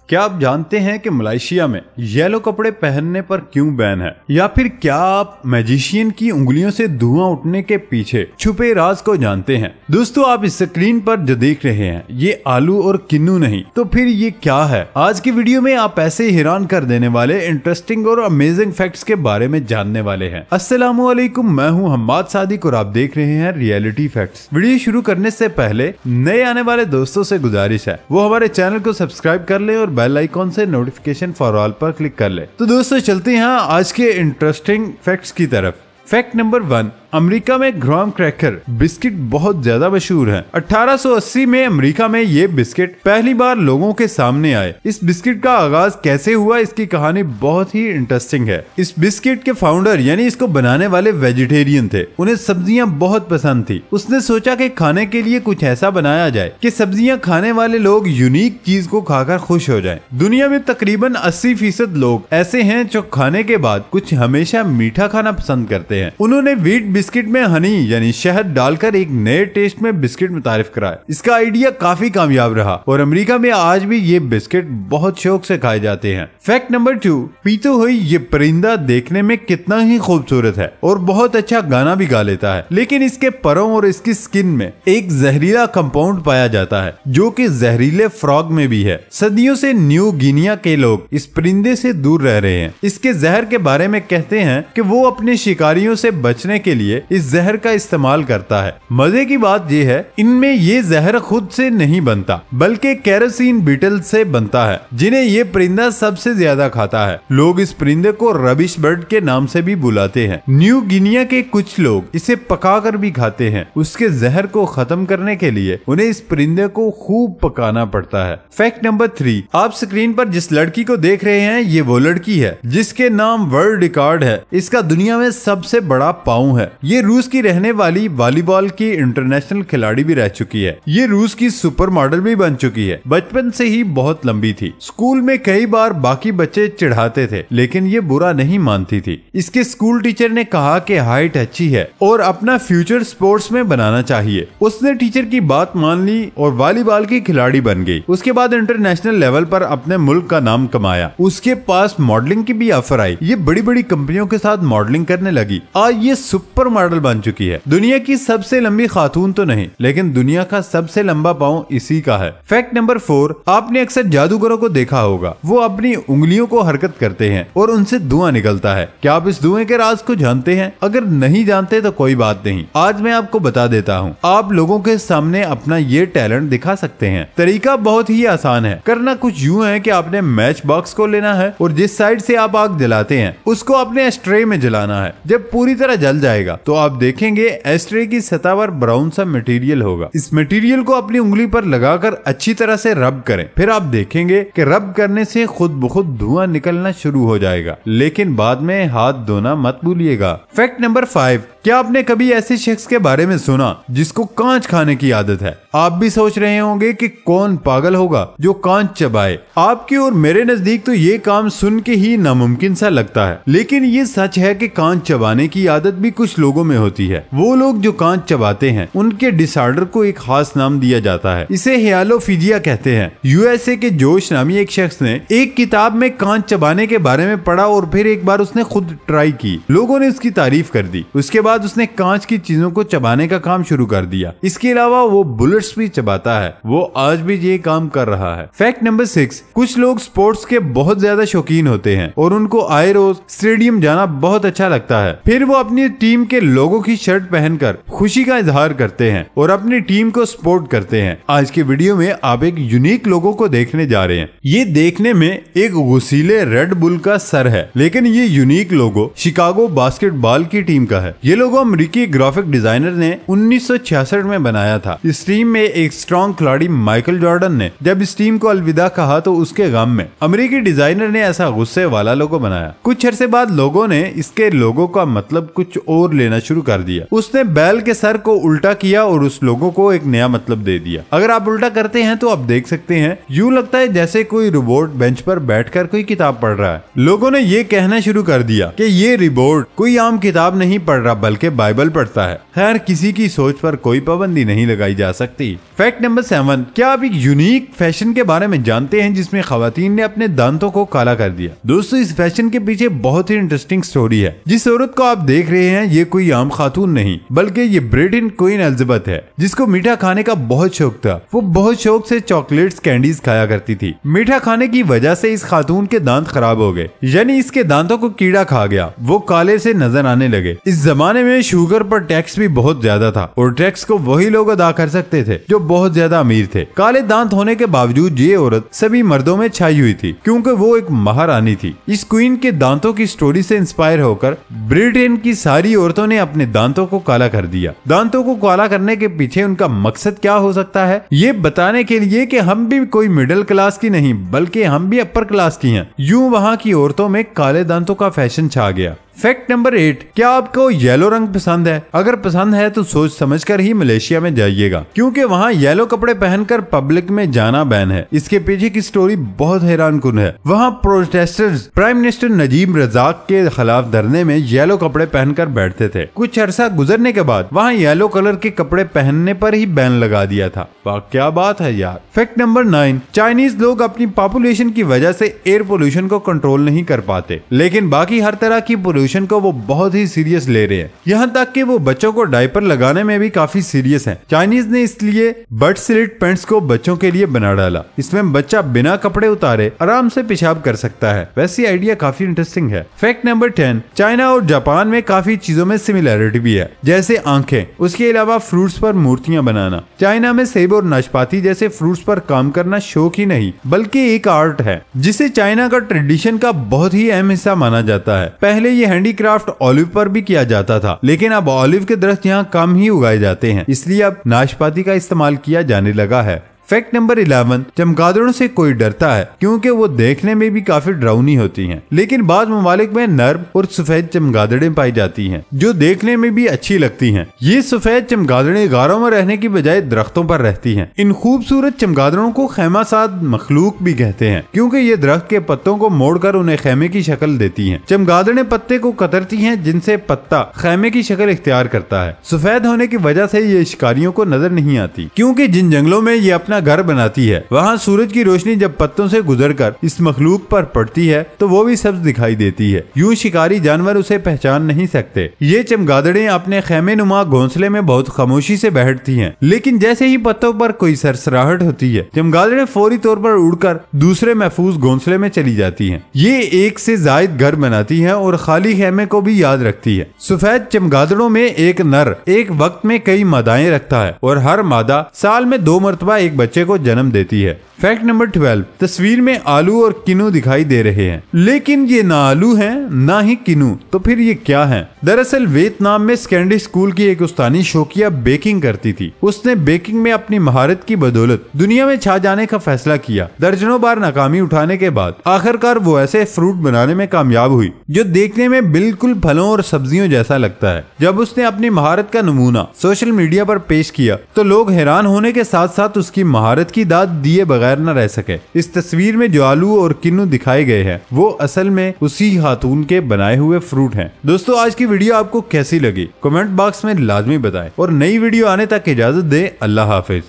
क्या आप जानते हैं कि मलेशिया में येलो कपड़े पहनने पर क्यों बैन है? या फिर क्या आप मैजिशियन की उंगलियों से धुआं उठने के पीछे छुपे राज को जानते हैं? दोस्तों, आप इस स्क्रीन पर जो देख रहे हैं ये आलू और किन्नू नहीं तो फिर ये क्या है? आज की वीडियो में आप ऐसे हैरान कर देने वाले इंटरेस्टिंग और अमेजिंग फैक्ट्स के बारे में जानने वाले हैं। अस्सलामुअलैकुम, मैं हूं हम्माद सादिक और आप देख रहे हैं रियलिटी फैक्ट्स। वीडियो शुरू करने से पहले नए आने वाले दोस्तों से गुजारिश है वो हमारे चैनल को सब्सक्राइब कर ले और बेल आइकॉन से नोटिफिकेशन फॉर ऑल पर क्लिक कर ले। तो दोस्तों चलते हैं आज के इंटरेस्टिंग फैक्ट्स की तरफ। फैक्ट नंबर 1, अमेरिका में ग्राम क्रैकर बिस्किट बहुत ज्यादा मशहूर है। 1880 में अमेरिका में ये बिस्किट पहली बार लोगों के सामने आए। इस बिस्किट का आगाज कैसे हुआ, इसकी कहानी बहुत ही इंटरेस्टिंग है। इस बिस्किट के फाउंडर यानी इसको बनाने वाले वेजिटेरियन थे। उन्हें सब्जियां बहुत पसंद थी। उसने सोचा कि खाने के लिए कुछ ऐसा बनाया जाए कि सब्जियां खाने वाले लोग यूनिक चीज को खाकर खुश हो जाएं। दुनिया में तकरीबन 80% लोग ऐसे हैं जो खाने के बाद कुछ हमेशा मीठा खाना पसंद करते हैं। उन्होंने व्हीट बिस्किट में हनी यानी शहद डालकर एक नए टेस्ट में बिस्किट मुतारिफ कराया। इसका आइडिया काफी कामयाब रहा और अमेरिका में आज भी ये बिस्किट बहुत शौक से खाए जाते हैं। फैक्ट नंबर 2, पीतो हुई ये परिंदा देखने में कितना ही खूबसूरत है और बहुत अच्छा गाना भी गा लेता है, लेकिन इसके परों और इसकी स्किन में एक जहरीला कंपाउंड पाया जाता है जो कि जहरीले फ्रॉग में भी है। सदियों से न्यू गिनिया के लोग इस परिंदे से दूर रह रहे हैं। इसके जहर के बारे में कहते हैं कि वो अपने शिकारियों से बचने के लिए इस जहर का इस्तेमाल करता है। मजे की बात यह है इनमें ये जहर खुद से नहीं बनता बल्कि केरोसिन बीटल से बनता है जिन्हें ये परिंदा सबसे ज्यादा खाता है। लोग इस परिंदे को रबिश बर्ड के नाम से भी बुलाते हैं। न्यू गिनिया के कुछ लोग इसे पकाकर भी खाते हैं। उसके जहर को खत्म करने के लिए उन्हें इस परिंदे को खूब पकाना पड़ता है। फैक्ट नंबर 3, आप स्क्रीन पर जिस लड़की को देख रहे हैं ये वो लड़की है जिसके नाम वर्ल्ड रिकॉर्ड है। इसका दुनिया में सबसे बड़ा पाँव है। ये रूस की रहने वाली वॉलीबॉल की इंटरनेशनल खिलाड़ी भी रह चुकी है। ये रूस की सुपर मॉडल भी बन चुकी है। बचपन से ही बहुत लंबी थी। स्कूल में कई बार बाकी बच्चे चिढ़ाते थे लेकिन ये बुरा नहीं मानती थी। इसके स्कूल टीचर ने कहा कि हाइट अच्छी है और अपना फ्यूचर स्पोर्ट्स में बनाना चाहिए। उसने टीचर की बात मान ली और वॉलीबॉल की खिलाड़ी बन गई। उसके बाद इंटरनेशनल लेवल पर अपने मुल्क का नाम कमाया। उसके पास मॉडलिंग की भी ऑफर आई। ये बड़ी बड़ी कंपनियों के साथ मॉडलिंग करने लगी। आज ये सुपर मॉडल बन चुकी है। दुनिया की सबसे लंबी खातून तो नहीं लेकिन दुनिया का सबसे लंबा पाँव इसी का है। फैक्ट नंबर 4, आपने अक्सर जादूगरों को देखा होगा। वो अपनी उंगलियों को हरकत करते हैं और उनसे धुआं निकलता है। क्या आप इस धुएं के राज को जानते हैं? अगर नहीं जानते तो कोई बात नहीं, आज मैं आपको बता देता हूँ। आप लोगों के सामने अपना ये टैलेंट दिखा सकते हैं। तरीका बहुत ही आसान है। करना कुछ यूं है कि आपने मैच बॉक्स को लेना है और जिस साइड से आप आग जलाते हैं उसको अपने एस्ट्रे में जलाना है। जब पूरी तरह जल जाएगा तो आप देखेंगे एस्ट्रे की सतह पर ब्राउन सा मटेरियल होगा। इस मटेरियल को अपनी उंगली पर लगाकर अच्छी तरह से रब करें। फिर आप देखेंगे कि रब करने से खुद ब खुद धुआं निकलना शुरू हो जाएगा, लेकिन बाद में हाथ धोना मत भूलिएगा। फैक्ट नंबर 5, क्या आपने कभी ऐसे शख्स के बारे में सुना जिसको कांच खाने की आदत है? आप भी सोच रहे होंगे कि कौन पागल होगा जो कांच चबाए। आपके और मेरे नजदीक तो ये काम सुन के ही नामुमकिन सा लगता है, लेकिन ये सच है कि कांच चबाने की आदत भी कुछ लोगों में होती है। वो लोग जो कांच चबाते हैं उनके डिसऑर्डर को एक खास नाम दिया जाता है। इसे हियालोफिजिया कहते हैं। यूएसए के जोश नामी एक शख्स ने एक किताब में कांच चबाने के बारे में पढ़ा और फिर एक बार उसने खुद ट्राई की। लोगों ने उसकी तारीफ कर दी। उसके बाद उसने कांच की चीजों को चबाने का काम शुरू कर दिया। इसके अलावा वो बुलेट्स भी चबाता है। वो आज भी ये काम कर रहा है। फैक्ट नंबर 6, कुछ लोग स्पोर्ट्स के बहुत ज्यादा शौकीन होते हैं और उनको आए रोज स्टेडियम जाना बहुत अच्छा लगता है। फिर वो अपनी टीम के लोगों की शर्ट पहनकर खुशी का इजहार करते हैं और अपनी टीम को सपोर्ट करते हैं। आज की वीडियो में आप एक यूनिक लोगो को देखने जा रहे हैं। ये देखने में एक गुसीले रेड बुल का सर है, लेकिन ये यूनिक लोगो शिकागो बास्केटबॉल की टीम का है। ये लोगो अमेरिकी ग्राफिक डिजाइनर ने 1966 में बनाया था। इस टीम में एक स्ट्रॉन्ग खिलाड़ी माइकल जॉर्डन ने जब इस टीम को अलविदा कहा तो उसके गम में अमेरिकी डिजाइनर ने ऐसा गुस्से वाला लोगो बनाया। कुछ अरसे बाद लोगों ने इसके लोगो का मतलब कुछ और लेना लेना शुरू कर दिया। उसने बैल के सर को उल्टा किया और उस लोगों को एक नया मतलब दे दिया। अगर आप उल्टा करते हैं तो आप देख सकते हैं यूं लगता है जैसे कोई रोबोट बेंच पर बैठकर कोई किताब पढ़ रहा है। लोगों ने ये कहना शुरू कर दिया कि ये रोबोट कोई आम किताब नहीं पढ़ रहा बल्कि बाइबल पढ़ता है। खैर, किसी की सोच पर कोई पाबंदी नहीं लगाई जा सकती। फैक्ट नंबर 7, क्या आप एक यूनिक फैशन के बारे में जानते हैं जिसमें खवातीन ने अपने दांतों को काला कर दिया? दोस्तों, इस फैशन के पीछे बहुत ही इंटरेस्टिंग स्टोरी है। जिस औरत को आप देख रहे हैं ये कोई आम खातून नहीं बल्कि ये ब्रिटेन क्वीन एलिजाबेथ है, जिसको मीठा खाने का बहुत शौक था। वो बहुत शौक से चॉकलेट्स कैंडीज खाया करती थी। मीठा खाने की वजह से इस खातून के दांत खराब हो गए, यानी इसके दांतों को कीड़ा खा गया। वो काले से नजर आने लगे। इस जमाने में शुगर पर टैक्स भी बहुत ज्यादा था और टैक्स को वही लोग अदा कर सकते थे जो बहुत ज्यादा अमीर थे। काले दांत होने के बावजूद ये औरत सभी मर्दों में छाई हुई थी क्योंकि वो एक महारानी थी। इस क्वीन के दांतों की स्टोरी से इंस्पायर होकर ब्रिटेन की सारी औरतों ने अपने दांतों को काला कर दिया। दांतों को काला करने के पीछे उनका मकसद क्या हो सकता है, ये बताने के लिए कि हम भी कोई मिडिल क्लास की नहीं बल्कि हम भी अपर क्लास की हैं। यूं वहां की औरतों में काले दांतों का फैशन छा गया। फैक्ट नंबर 8, क्या आपको येलो रंग पसंद है? अगर पसंद है तो सोच समझकर ही मलेशिया में जाइएगा क्योंकि वहाँ येलो कपड़े पहनकर पब्लिक में जाना बैन है। इसके पीछे की स्टोरी बहुत हैरानकुन है। वहाँ protesters prime minister Najib Razak के खिलाफ धरने में येलो कपड़े पहनकर बैठते थे। कुछ अरसा गुजरने के बाद वहाँ येलो कलर के कपड़े पहनने पर ही बैन लगा दिया था। क्या बात है यार। फैक्ट नंबर 9, चाइनीज लोग अपनी पॉपुलेशन की वजह से एयर पोल्यूशन को कंट्रोल नहीं कर पाते, लेकिन बाकी हर तरह की पोल्यूशन को वो बहुत ही सीरियस ले रहे हैं। यहाँ तक कि वो बच्चों को डायपर लगाने में भी काफी सीरियस हैं। चाइनीज ने इसलिए बट स्लिट पैंट्स को बच्चों के लिए बना डाला। इसमें बच्चा बिना कपड़े उतारे आराम से पेशाब कर सकता है। वैसे आइडिया काफी इंटरेस्टिंग है। फैक्ट नंबर 10, चाइना और जापान में काफी चीजों में सिमिलैरिटी भी है, जैसे आंखें। उसके अलावा फ्रूट्स पर मूर्तियां बनाना। चाइना में सेब और नाशपाती जैसे फ्रूट्स पर काम करना शौक ही नहीं बल्कि एक आर्ट है जिसे चाइना का ट्रेडिशन का बहुत ही अहम हिस्सा माना जाता है। पहले ये हैंडीक्राफ्ट ऑलिव पर भी किया जाता था, लेकिन अब ऑलिव के दरख्त यहाँ कम ही उगाए जाते हैं, इसलिए अब नाशपाती का इस्तेमाल किया जाने लगा है। फैक्ट नंबर 11, चमगादड़ों से कोई डरता है क्योंकि वो देखने में भी काफी डरावनी होती हैं, लेकिन बाद ममालिक में नर्म और सफेद चमगादड़ें पाई जाती हैं जो देखने में भी अच्छी लगती हैं। ये सफेद चमगादड़ें गारों में रहने की बजाय दरख्तों पर रहती हैं। इन खूबसूरत चमगादड़ों को खैमासाद मखलूक भी कहते हैं क्योंकि ये दरख्त के पत्तों को मोड़कर उन्हें खैमे की शक्ल देती हैं। चमगादड़ें पत्ते को कतरती हैं जिनसे पत्ता खैमे की शक्ल इख्तियार करता है। सफेद होने की वजह से ये शिकारियों को नजर नहीं आती क्योंकि जिन जंगलों में ये अपना घर बनाती है वहाँ सूरज की रोशनी जब पत्तों से गुजरकर इस मखलूक पर पड़ती है तो वो भी सब्ज दिखाई देती है। यूं शिकारी जानवर उसे पहचान नहीं सकते। ये चमगादड़ें अपने खैमे नुमा घोंसले में बहुत खामोशी से बैठती हैं, लेकिन जैसे ही पत्तों पर कोई सरसराहट होती है चमगादड़ें फौरी तौर पर उड़कर दूसरे महफूज घोंसले में चली जाती हैं। ये एक से जायद घर बनाती हैं और खाली खैमे को भी याद रखती है। सफेद चमगादड़ों में एक नर एक वक्त में कई मादाएं रखता है और हर मादा साल में 2 मरतबा एक बच्चे को जन्म देती है। फैक्ट नंबर 12, तस्वीर में आलू और किनू दिखाई दे रहे हैं, लेकिन ये ना आलू हैं ना ही किनू, तो फिर ये क्या हैं? दरअसल वियतनाम में सेकेंडरी स्कूल की एक उस्तानी शोकिया बेकिंग करती थी। उसने बेकिंग में अपनी महारत की बदौलत दुनिया में छा जाने का फैसला किया। दर्जनों बार नाकामी उठाने के बाद आखिरकार वो ऐसे फ्रूट बनाने में कामयाब हुई जो देखने में बिल्कुल फलों और सब्जियों जैसा लगता है। जब उसने अपनी महारत का नमूना सोशल मीडिया पर पेश किया तो लोग हैरान होने के साथ साथ उसकी महारत की दाद दिए बगैर न रह सके। इस तस्वीर में जो आलू और किन्नू दिखाए गए हैं वो असल में उसी खातून के बनाए हुए फ्रूट हैं। दोस्तों, आज की वीडियो आपको कैसी लगी कमेंट बॉक्स में लाजमी बताएं और नई वीडियो आने तक इजाजत दें। अल्लाह हाफिज।